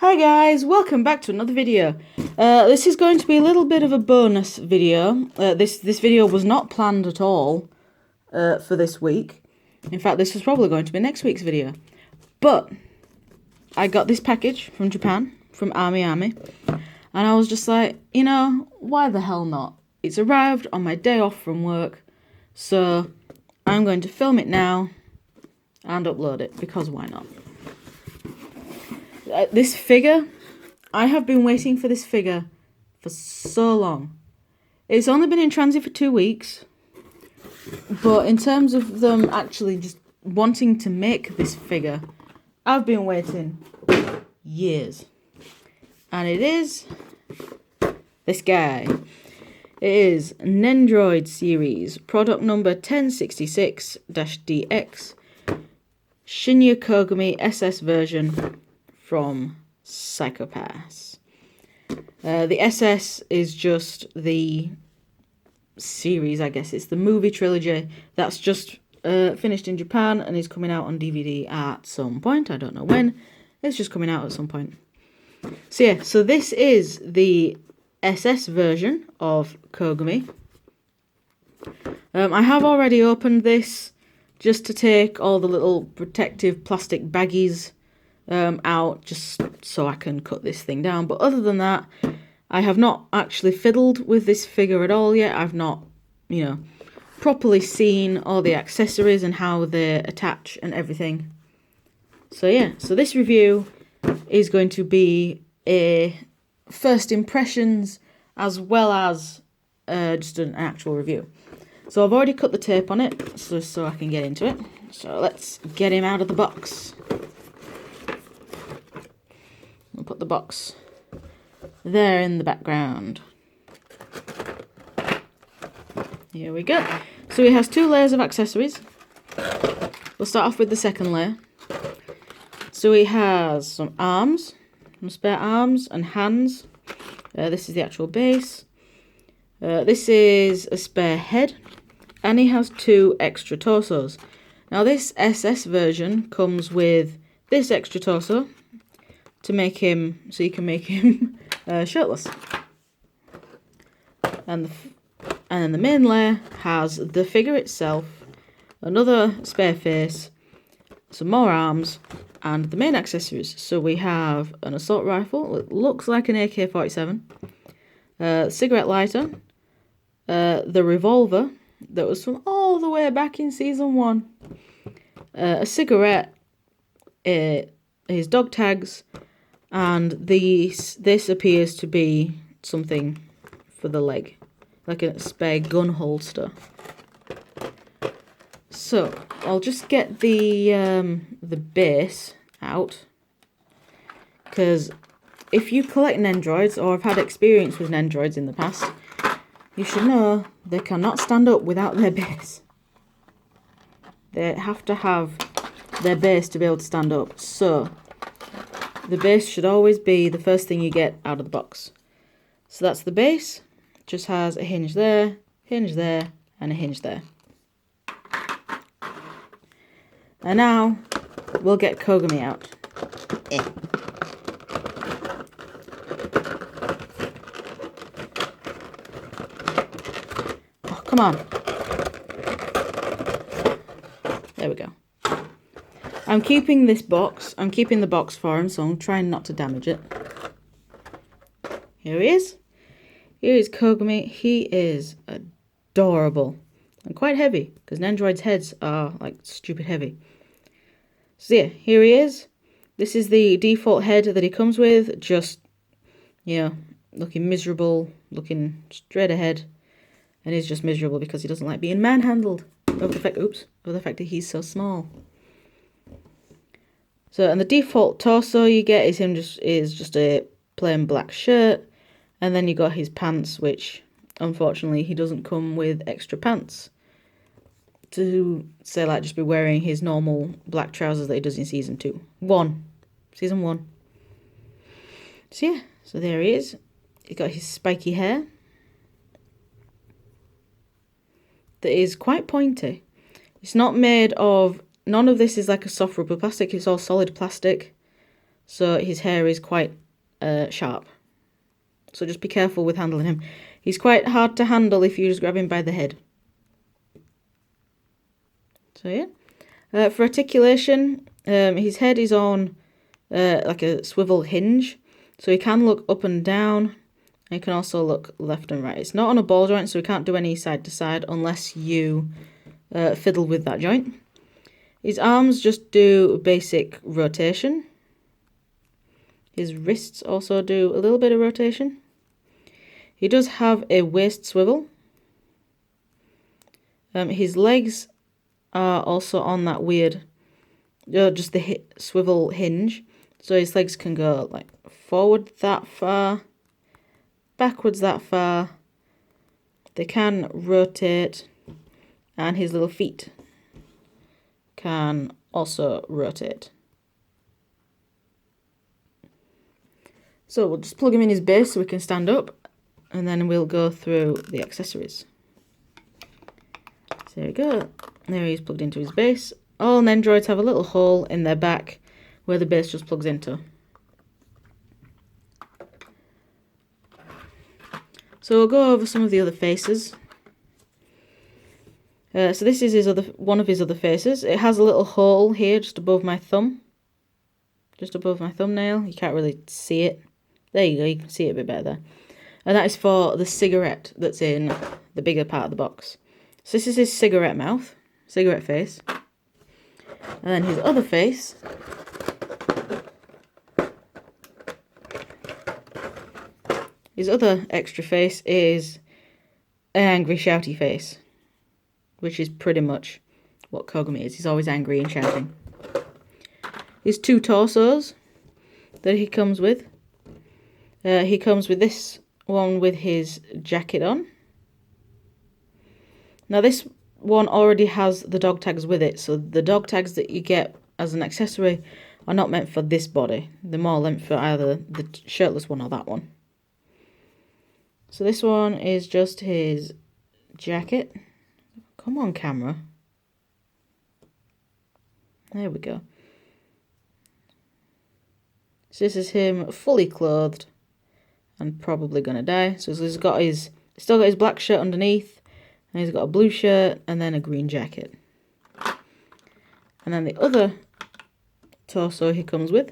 Hi guys, welcome back to another video. This is going to be a little bit of a bonus video. This video was not planned at all for this week. In fact, this was probably going to be next week's video. But I got this package from Japan, from Army, and I was just like, you know, why the hell not? It's arrived on my day off from work, so I'm going to film it now and upload it, because why not? This figure, I have been waiting for this figure for so long. It's only been in transit for 2 weeks, but in terms of them actually just wanting to make this figure, I've been waiting years. And it is this guy. It is Nendoroid series, product number 1066-DX, Shinya Kogami SS version from Psycho-Pass. The SS is just the series, I guess. It's the movie trilogy that's just finished in Japan and is coming out on DVD at some point. I don't know when. It's just coming out at some point. So yeah, so this is the SS version of Kogami. I have already opened this just to take all the little protective plastic baggies out, just so I can cut this thing down. But other than that, I have not actually fiddled with this figure at all yet. I've not, you know, properly seen all the accessories and how they attach and everything. So yeah, so this review is going to be a first impressions as well as just an actual review. So I've already cut the tape on it so I can get into it. So let's get him out of the box. I'll put the box there in the background. Here we go. So he has 2 layers of accessories. We'll start off with the second layer. So he has some arms, some spare arms and hands. This is the actual base. This is a spare head. And he has 2 extra torsos. Now this SS version comes with this extra torso to make him, so you can make him shirtless. And then the main layer has the figure itself, another spare face, some more arms, and the main accessories. So we have an assault rifle, it looks like an AK-47, cigarette lighter, the revolver that was from all the way back in season 1, a cigarette, his dog tags, and this appears to be something for the leg, like a spare gun holster. So I'll just get the base out, because if you collect Nendoroids or have had experience with Nendoroids in the past, you should know they cannot stand up without their base. They have to have their base to be able to stand up. So the base should always be the first thing you get out of the box. So that's the base. It just has a hinge there, and a hinge there. And now we'll get Kogami out. Oh, come on. There we go. I'm keeping this box. I'm keeping the box for him, so I'm trying not to damage it. Here he is. Here is Kogami. He is adorable and quite heavy, because Nendoroids' heads are like stupid heavy. So yeah, here he is. This is the default head that he comes with. Just, you know, looking miserable, looking straight ahead, and he's just miserable because he doesn't like being manhandled. Over the fact that he's so small. So, and the default torso you get is just a plain black shirt, and then you got his pants, which unfortunately he doesn't come with extra pants to say, like, just be wearing his normal black trousers that he does in season 1. So yeah, so there he is. He's got his spiky hair that is quite pointy. It's not made of, none of this is like a soft rubber plastic, it's all solid plastic. so his hair is quite sharp. So just be careful with handling him. He's quite hard to handle if you just grab him by the head. So yeah. For articulation, his head is on like a swivel hinge. So he can look up and down. And he can also look left and right. It's not on a ball joint, so he can't do any side to side unless you fiddle with that joint. His arms just do basic rotation. His wrists also do a little bit of rotation. He does have a waist swivel. His legs are also on that weird, just the swivel hinge. So his legs can go like forward that far, backwards that far. They can rotate, and his little feet can also rotate. So we'll just plug him in his base so we can stand up, and then we'll go through the accessories. So there we go. There he's plugged into his base. All Nendoroids have a little hole in their back where the base just plugs into. So we'll go over some of the other faces. So this is one of his other faces. It has a little hole here just above my thumb. Just above my thumbnail. You can't really see it. There you go, you can see it a bit better there. And that is for the cigarette that's in the bigger part of the box. So this is his cigarette mouth, cigarette face. And then his other face his other extra face is an angry, shouty face, which is pretty much what Kogami is. He's always angry and shouting. His two torsos that he comes with. He comes with this one with his jacket on. Now this one already has the dog tags with it, so the dog tags that you get as an accessory are not meant for this body. They're more meant for either the shirtless one or that one. So this one is just his jacket. Come on, camera. There we go. So this is him fully clothed and probably gonna die. So he's still got his black shirt underneath, and he's got a blue shirt and then a green jacket. And then the other torso he comes with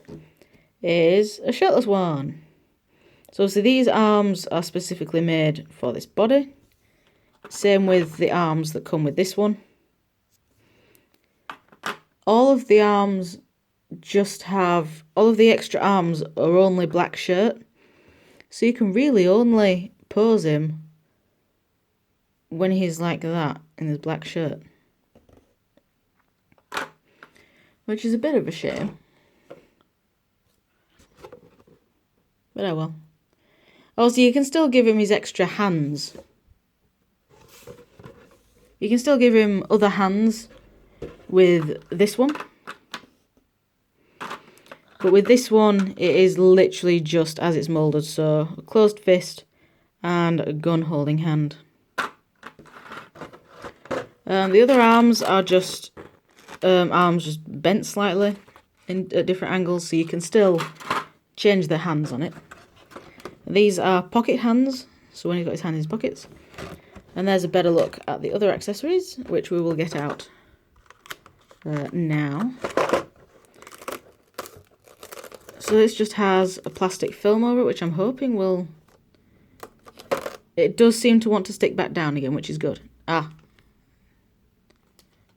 is a shirtless one. So these arms are specifically made for this body. Same with the arms that come with this one. All of the extra arms are only black shirt. So you can really only pose him when he's like that in his black shirt. Which is a bit of a shame. But oh well. Also, you can still give him his extra hands. You can still give him other hands with this one. But with this one, it is literally just as it's moulded. So, a closed fist and a gun holding hand. The other arms are just arms just bent slightly at different angles, so you can still change the hands on it. These are pocket hands, so when he's got his hand in his pockets. And there's a better look at the other accessories, which we will get out now. So this just has a plastic film over it, which I'm hoping will... It does seem to want to stick back down again, which is good. So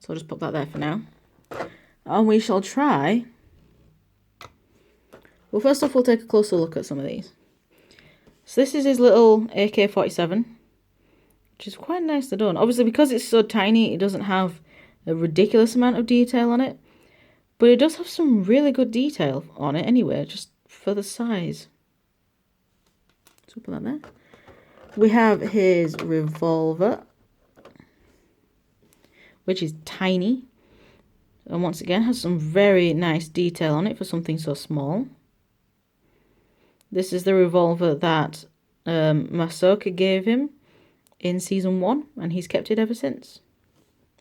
I'll just pop that there for now. And we shall try... Well, first off, we'll take a closer look at some of these. So this is his little AK-47, which is quite nicely done. Obviously, because it's so tiny, it doesn't have a ridiculous amount of detail on it. But it does have some really good detail on it anyway, just for the size. So put that there. We have his revolver, which is tiny. And once again, has some very nice detail on it for something so small. This is the revolver that Masoka gave him in Season 1, and he's kept it ever since,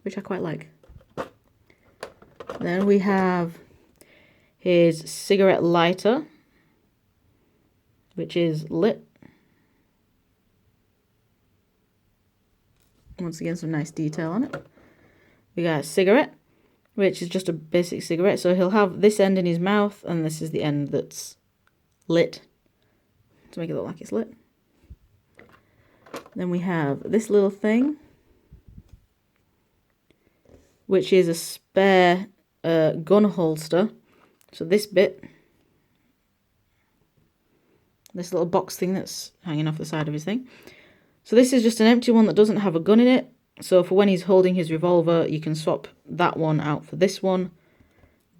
which I quite like. Then we have his cigarette lighter, which is lit. Once again, some nice detail on it. We got a cigarette, which is just a basic cigarette. So he'll have this end in his mouth, and this is the end that's lit to make it look like it's lit. Then we have this little thing, which is a spare gun holster. So this bit, this little box thing that's hanging off the side of his thing. So this is just an empty one that doesn't have a gun in it. So for when he's holding his revolver, you can swap that one out for this one.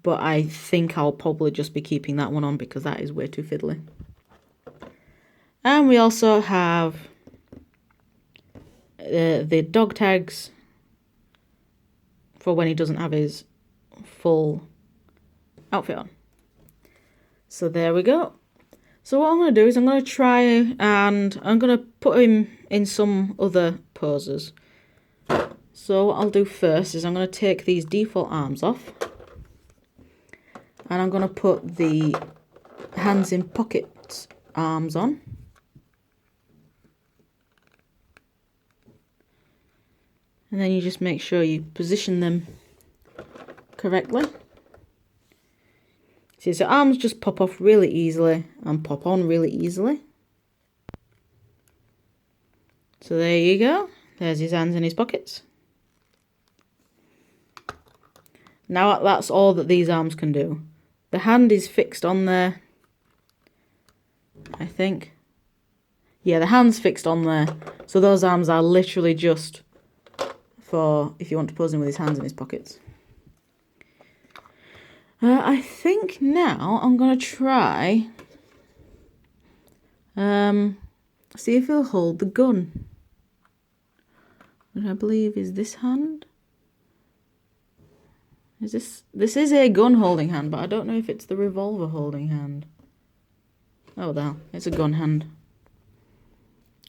But I think I'll probably just be keeping that one on because that is way too fiddly. And we also have the dog tags for when he doesn't have his full outfit on. So there we go. So what I'm going to do is I'm going to try and I'm going to put him in some other poses. So what I'll do first is I'm going to take these default arms off. And I'm going to put the hands in pockets arms on. And then you just make sure you position them correctly. See, so arms just pop off really easily and pop on really easily. So there you go. There's his hands in his pockets. Now that's all that these arms can do. The hand is fixed on there, I think. Yeah, the hand's fixed on there. So those arms are literally just for if you want to pose him with his hands in his pockets. I think now I'm going to try see if he'll hold the gun. Which I believe is this hand. This is a gun holding hand, but I don't know if it's the revolver holding hand. Oh, well, it's a gun hand.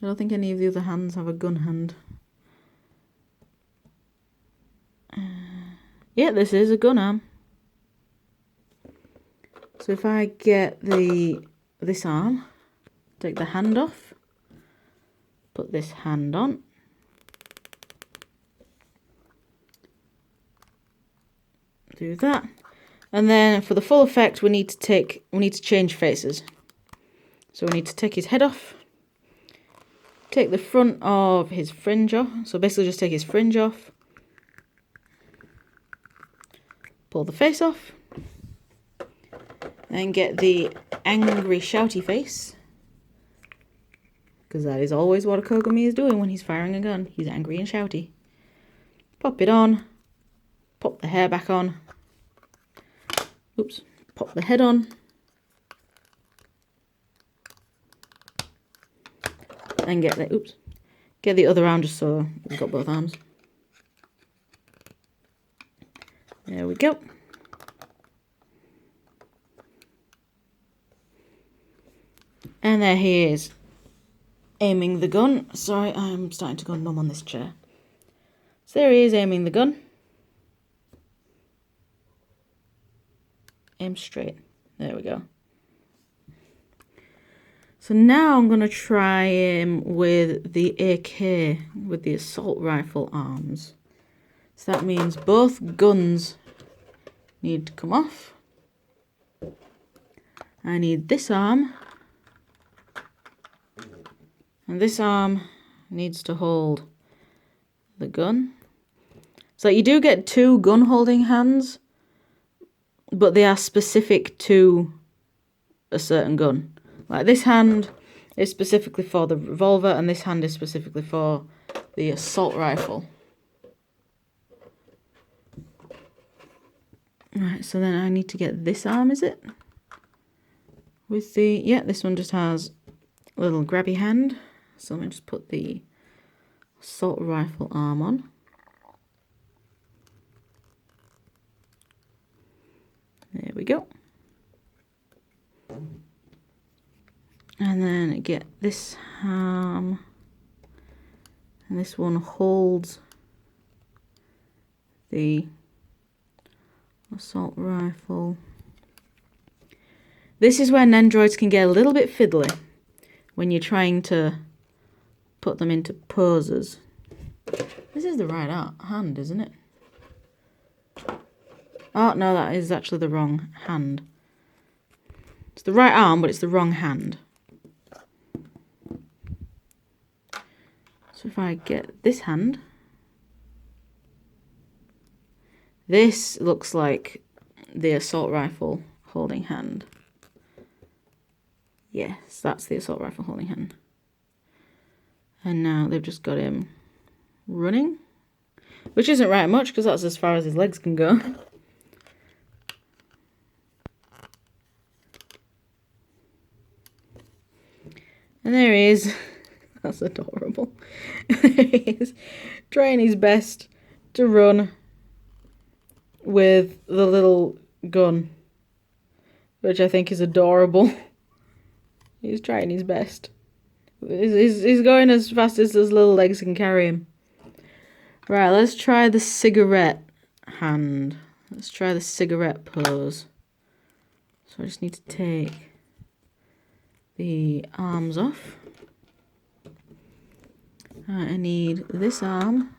I don't think any of the other hands have a gun hand. Yeah, this is a gun arm. So if I get this arm, take the hand off, put this hand on. Do that. And then for the full effect we need to change faces. So we need to take his head off. Take the front of his fringe off. So basically just take his fringe off. Pull the face off. And get the angry shouty face. Because that is always what a Kogami is doing when he's firing a gun. He's angry and shouty. Pop it on. Pop the hair back on. Oops. Pop the head on. And get the other arm just so we've got both arms. There we go. And there he is, aiming the gun. Sorry, I'm starting to go numb on this chair. So there he is, aiming the gun. Aim straight. There we go. So now I'm going to try him with the AK, with the assault rifle arms. So that means both guns need to come off. I need this arm. And this arm needs to hold the gun. So you do get two gun holding hands, but they are specific to a certain gun. Like this hand is specifically for the revolver and this hand is specifically for the assault rifle. Right, so then I need to get this arm, is it? With the, yeah, this one just has a little grabby hand. So let me just put the assault rifle arm on. There we go. And then get this arm. And this one holds the assault rifle. This is where Nendoroids can get a little bit fiddly when you're trying to put them into poses. This is the right hand, isn't it? Oh, no, that is actually the wrong hand. It's the right arm, but it's the wrong hand. So if I get this hand, this looks like the assault rifle holding hand. Yes, that's the assault rifle holding hand. And now they've just got him running, which isn't right much because that's as far as his legs can go. And there he is. That's adorable. There he is, trying his best to run with the little gun, which I think is adorable. He's trying his best. He's going as fast as his little legs can carry him. Right, let's try the cigarette hand. Let's try the cigarette pose. So I just need to take the arms off. I need this arm.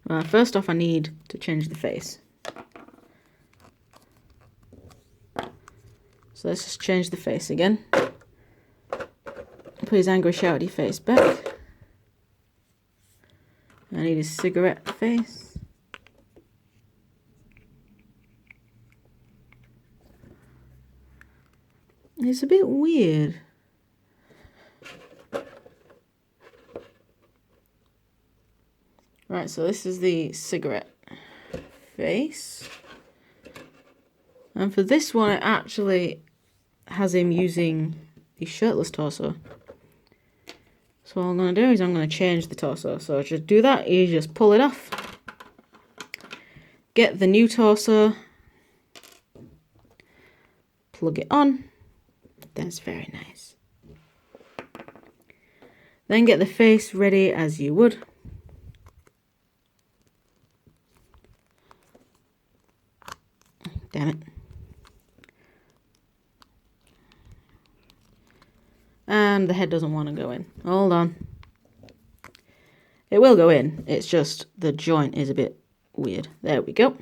Well, first off, I need to change the face. So let's just change the face again. Put his angry, shouty face back. I need his cigarette face. It's a bit weird. Right, so this is the cigarette face. And for this one, it actually has him using the shirtless torso. So what I'm going to do is I'm going to change the torso. So to do that, you just pull it off. Get the new torso. Plug it on. That's very nice. Then get the face ready as you would. Damn it. And the head doesn't want to go in. Hold on. It will go in. It's just the joint is a bit weird. There we go.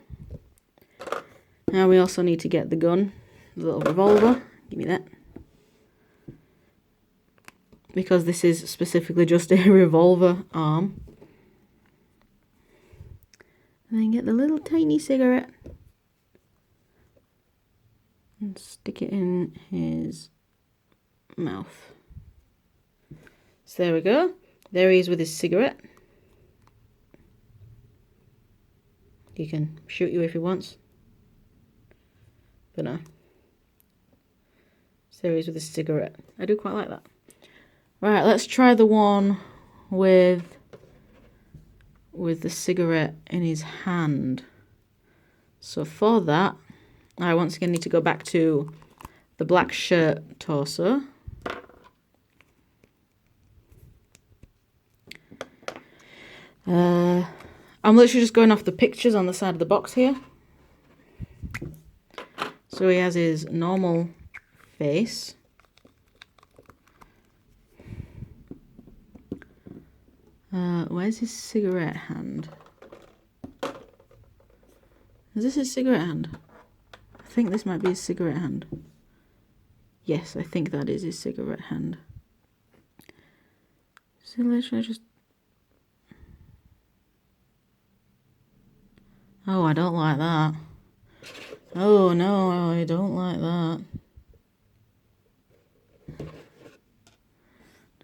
Now we also need to get the gun. The little revolver. Give me that. Because this is specifically just a revolver arm. And then get the little tiny cigarette. And stick it in his mouth. So there we go. There he is with his cigarette. He can shoot you if he wants. But no. So there he is with his cigarette. I do quite like that. Right, let's try the one with the cigarette in his hand. So for that, I once again need to go back to the black shirt torso. I'm literally just going off the pictures on the side of the box here. So he has his normal face. Where's his cigarette hand? Is this his cigarette hand? I think this might be his cigarette hand. Yes, I think that is his cigarette hand. So literally just... Oh, I don't like that. Oh no, I don't like that.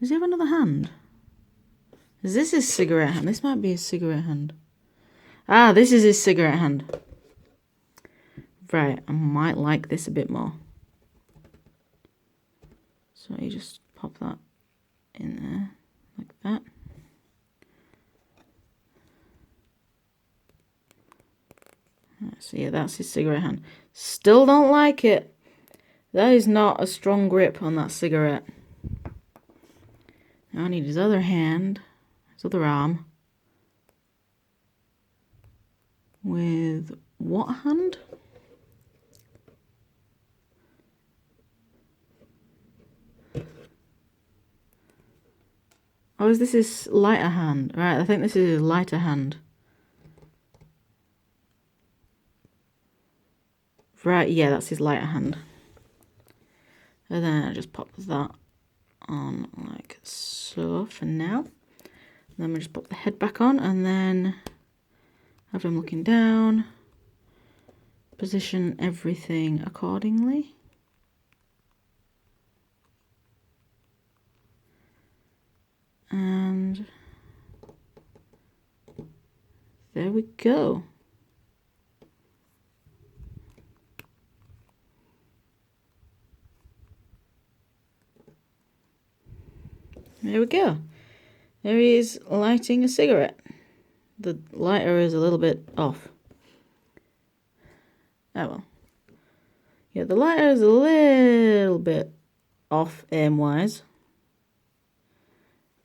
Does he have another hand? Is this his cigarette hand? This might be his cigarette hand. Ah, this is his cigarette hand. Right, I might like this a bit more. So you just pop that in there, like that. So yeah, that's his cigarette hand. Still don't like it. That is not a strong grip on that cigarette. Now I need his other hand, his other arm. With what hand? Oh, is this his lighter hand? Right, I think this is his lighter hand. Right, yeah, that's his lighter hand. And then I just pop that on like so for now. Then we just put the head back on and then have him looking down. Position everything accordingly. And there we go. There we go. There he is lighting a cigarette. The lighter is a little bit off. Oh well. Yeah, the lighter is a little bit off aim-wise.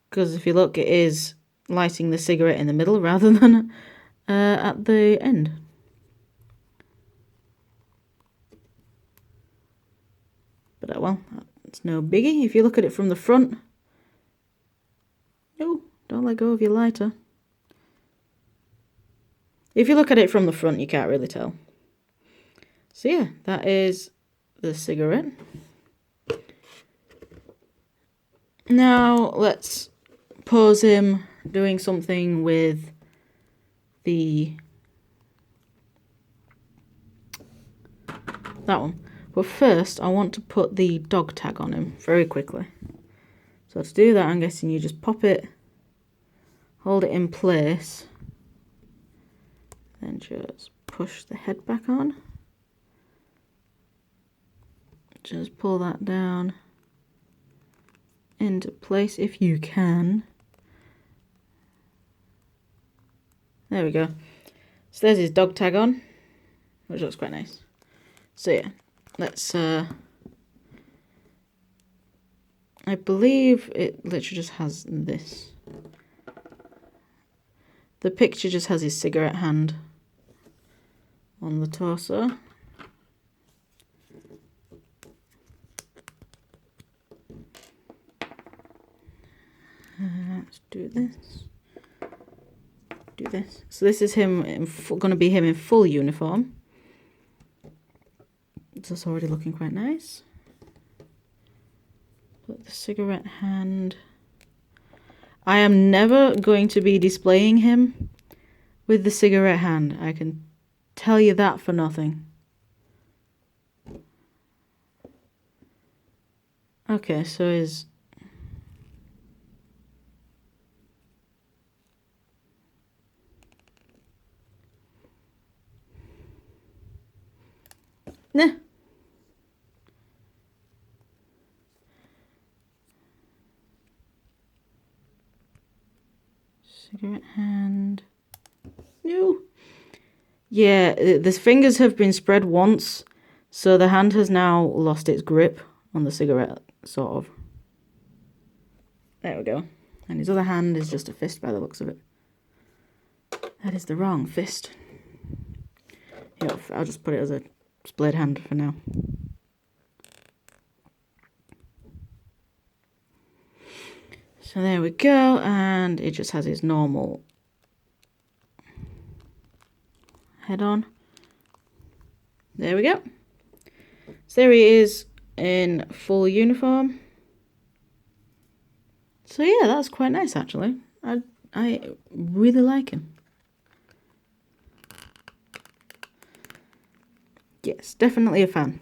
Because if you look, it is lighting the cigarette in the middle rather than at the end. But well, it's no biggie. If you look at it from the front... No, don't let go of your lighter. If you look at it from the front, you can't really tell. So yeah, that is the cigarette. Now let's pose him doing something with that one. But first, I want to put the dog tag on him very quickly. So to do that, I'm guessing you just pop it, hold it in place, then just push the head back on. Just pull that down into place if you can. There we go. So there's his dog tag on, which looks quite nice. So yeah, let's I believe it literally just has this. The picture just has his cigarette hand on the torso. Let's do this. Do this. So this is him going to be him in full uniform. It's already looking quite nice. Put the cigarette hand. I am never going to be displaying him with the cigarette hand. I can tell you that for nothing. Okay, so his... Nah. Cigarette hand. No. Yeah, the fingers have been spread once, so the hand has now lost its grip on the cigarette, sort of. There we go. And his other hand is just a fist by the looks of it. That is the wrong fist. Yeah, I'll just put it as a splayed hand for now. So there we go, and it just has his normal head on. There we go. So there he is in full uniform. So yeah, that's quite nice actually. I really like him. Yes, definitely a fan.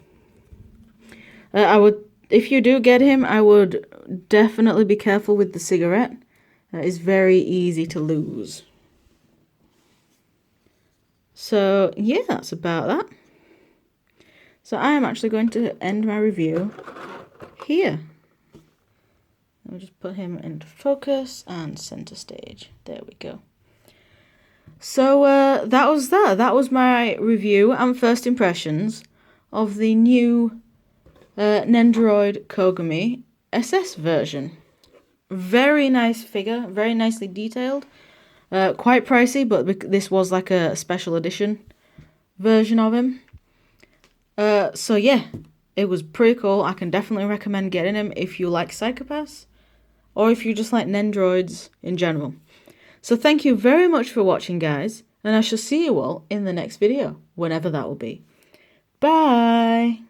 If you do get him, I would definitely be careful with the cigarette. That is very easy to lose. So yeah, that's about that. So I am actually going to end my review here. I'll just put him into focus and center stage. There we go. So that was that. That was my review and first impressions of the new Nendoroid Kogami SS version. Very nice figure, very nicely detailed. Quite pricey, but this was like a special edition version of him. So yeah, it was pretty cool. I can definitely recommend getting him if you like psychopaths. or if you just like Nendoroids in general. So thank you very much for watching, guys, and I shall see you all in the next video, whenever that will be. Bye!